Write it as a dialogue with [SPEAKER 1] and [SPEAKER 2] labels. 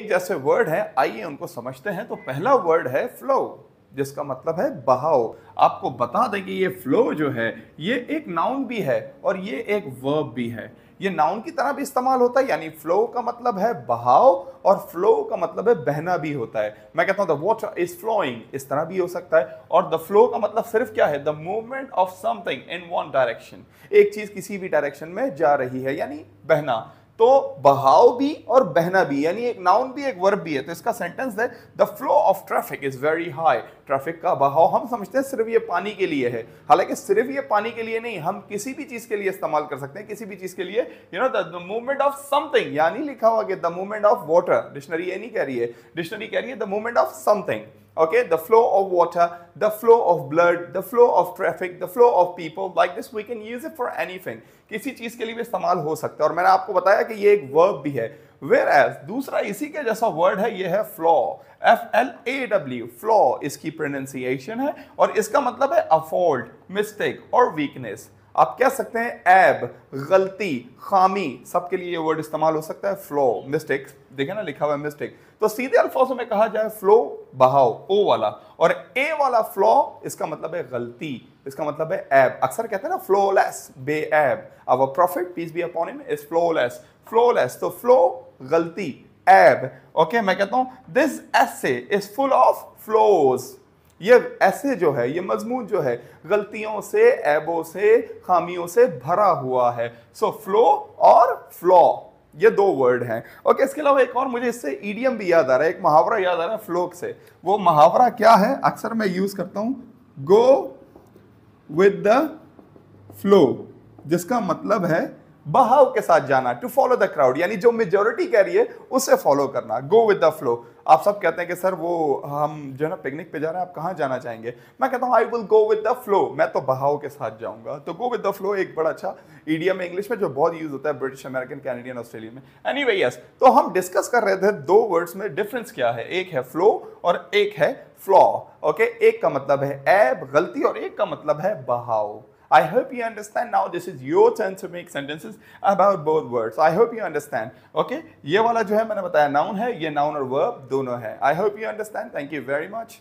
[SPEAKER 1] एक जैसे वर्ड हैं, आइए उनको समझते हैं। तो पहला वर्ड है फ्लो, जिसका मतलब है बहाव। आपको बता दें कि ये फ्लो जो है ये एक नाउन भी है और ये एक वर्ब भी है। ये नाउन की तरह भी इस्तेमाल होता है, यानी फ्लो का मतलब है बहाव और फ्लो का मतलब है बहना भी होता है। मैं कहता हूं द वाटर इज फ्लोइंग, इस तरह भी हो सकता है। और द फ्लो का मतलब सिर्फ क्या है, the movement of something in one direction, एक चीज किसी भी डायरेक्शन में जा रही है, यानी बहना। तो बहाव भी और बहना भी, यानी एक नाउन भी एक वर्ब भी है। तो इसका सेंटेंस है the flow of traffic is very high. Traffic का बहाव हम समझते हैं सिर्फ ये पानी के लिए है, हालांकि सिर्फ ये पानी के लिए नहीं, हम किसी भी चीज के लिए इस्तेमाल कर सकते हैं, किसी भी चीज के लिए। द मूवमेंट ऑफ समथिंग, यानी लिखा हुआ कि the movement of water, dictionary ये नहीं कह रही है, डिक्शनरी कह रही है the movement of something. Okay, the flow of water, the flow of blood, the flow of traffic, the flow of people, like this we can use it for anything. किसी चीज के लिए भी इस्तेमाल हो सकता है। और मैंने आपको बताया कि ये एक वर्ब भी है। Whereas दूसरा इसी के जैसा वर्ड है, ये है फ्लॉ, FLAW, फ्लॉ इसकी प्रोनाउंसिएशन है और इसका मतलब है अ फॉल्ट, मिस्टेक और वीकनेस। आप कह सकते हैं ऐब, गलती, खामी, सबके लिए ये वर्ड इस्तेमाल हो सकता है। फ्लो, मिस्टेक, देखे ना लिखा हुआ है मिस्टेक। तो सीधे अल्फाजों में कहा जाए फ्लो बहाव, ओ वाला, और ए वाला फ्लॉ इसका मतलब है गलती, इसका मतलब है ऐब। अक्सर कहते हैं ना फ्लोलेस, बेऐब। Our prophet peace be upon him is flawless, flawless. तो फ्लो गलती, ऐब। ओके, मैं कहता हूं this essay is full of flaws. ये ऐसे जो है, ये मजमून जो है गलतियों से, ऐबों से, खामियों से भरा हुआ है। सो फ्लो और फ्लॉ ये दो वर्ड हैं। ओके, इसके अलावा एक और मुझे इससे ईडियम भी याद आ रहा है, एक मुहावरा याद आ रहा है फ्लो से। वो मुहावरा क्या है, अक्सर मैं यूज करता हूं, गो विद द फ्लो, जिसका मतलब है बहाव के साथ जाना, टू फॉलो द क्राउड, यानी जो मेजोरिटी कह रही है उसे फॉलो करना, गो विद द फ्लो। आप सब कहते हैं कि सर वो हम जो है ना पिकनिक पे जा रहे हैं, आप कहाँ जाना चाहेंगे? मैं कहता हूँ I will go with the flow, मैं तो बहाव के साथ जाऊंगा। तो गो विद द फ्लो एक बड़ा अच्छा इडियम है इंग्लिश में, जो बहुत यूज होता है ब्रिटिश, अमेरिकन, कैनेडियन, ऑस्ट्रेलियन में। एनीवे यस, तो हम डिस्कस कर रहे थे दो वर्ड्स में डिफरेंस क्या है, एक है फ्लो और एक है फ्लॉ। ओके, एक का मतलब है ऐब, गलती, और एक का मतलब है बहाव। I hope you understand. Now this is your turn to make sentences about both words. I hope you understand. Okay? ये वाला जो है मैंने बताया नाउन है, ये नाउन और वर्ब दोनों है। I hope you understand. Thank you very much.